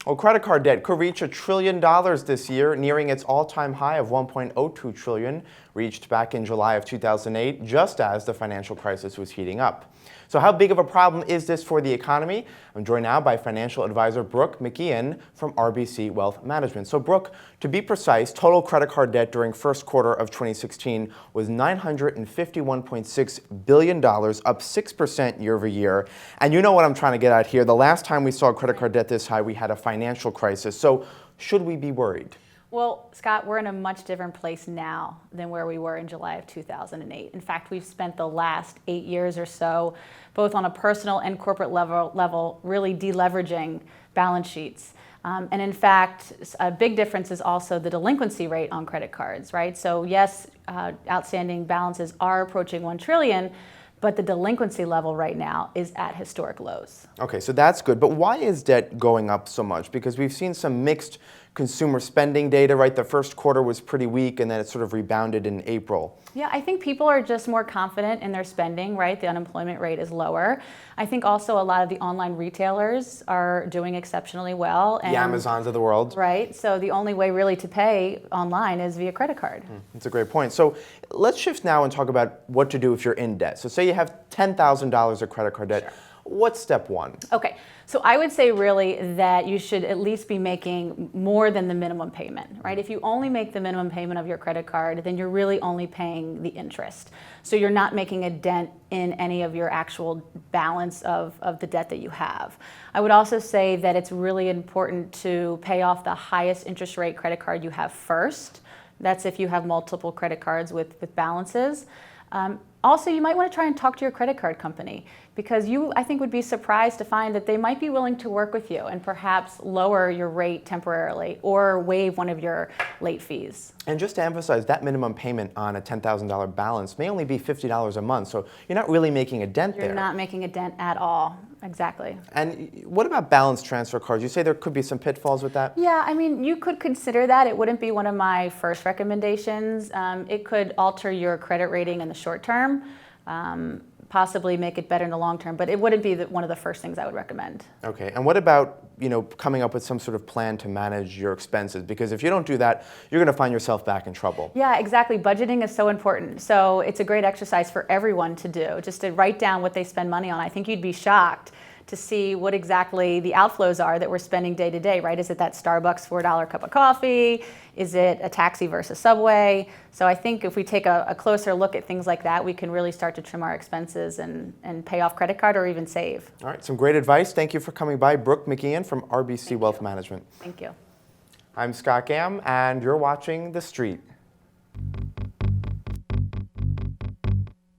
Well, credit card debt could reach $1 trillion this year, nearing its all-time high of $1.02 trillion, reached back in July of 2008, just as the financial crisis was heating up. So how big of a problem is this for the economy? I'm joined now by financial advisor Brooke McKeon from RBC Wealth Management. So Brooke, to be precise, total credit card debt during first quarter of 2016 was $951.6 billion, up 6% year over year. And you know what I'm trying to get at here. The last time we saw credit card debt this high, we had a financial crisis. So should we be worried? Well, Scott, we're in a much different place now than where we were in July of 2008. In fact, we've spent the last 8 years or so, both on a personal and corporate level really deleveraging balance sheets. And in fact, a big difference is also the delinquency rate on credit cards, right? So yes, outstanding balances are approaching $1 trillion, but the delinquency level right now is at historic lows. Okay, so that's good. But why is debt going up so much? Because we've seen some mixed consumer spending data, right? The first quarter was pretty weak, and then it sort of rebounded in April. Yeah, I think people are just more confident in their spending, right? The unemployment rate is lower. I think also a lot of the online retailers are doing exceptionally well. The Amazons of the world. Right, so the only way really to pay online is via credit card. That's a great point. So let's shift now and talk about what to do if you're in debt. So say you have $10,000 of credit card debt. Sure. What's step one? Okay, so I would say really that you should at least be making more than the minimum payment, right? If you only make the minimum payment of your credit card, then you're really only paying the interest. So you're not making a dent in any of your actual balance of the debt that you have. I would also say that it's really important to pay off the highest interest rate credit card you have first. That's if you have multiple credit cards with balances. Also, you might want to try and talk to your credit card company because you, I think, would be surprised to find that they might be willing to work with you and perhaps lower your rate temporarily or waive one of your late fees. And just to emphasize, that minimum payment on a $10,000 balance may only be $50 a month, so you're not really making a dent there. You're not making a dent at all. Exactly. And what about balance transfer cards? You say there could be some pitfalls with that? Yeah, I mean, you could consider that. It wouldn't be one of my first recommendations. It could alter your credit rating in the short term, possibly make it better in the long term, but it wouldn't be one of the first things I would recommend. Okay, and what about, coming up with some sort of plan to manage your expenses? Because if you don't do that, you're going to find yourself back in trouble. Yeah, exactly. Budgeting is so important. So it's a great exercise for everyone to do, just to write down what they spend money on. I think you'd be shocked to see what exactly the outflows are that we're spending day to day, right? Is it that Starbucks $4 cup of coffee? Is it a taxi versus subway? So I think if we take a closer look at things like that, we can really start to trim our expenses and pay off credit card or even save. All right, some great advice. Thank you for coming by. Brooke McKeon from RBC Wealth Management. Thank you. I'm Scott Gamm, and you're watching The Street.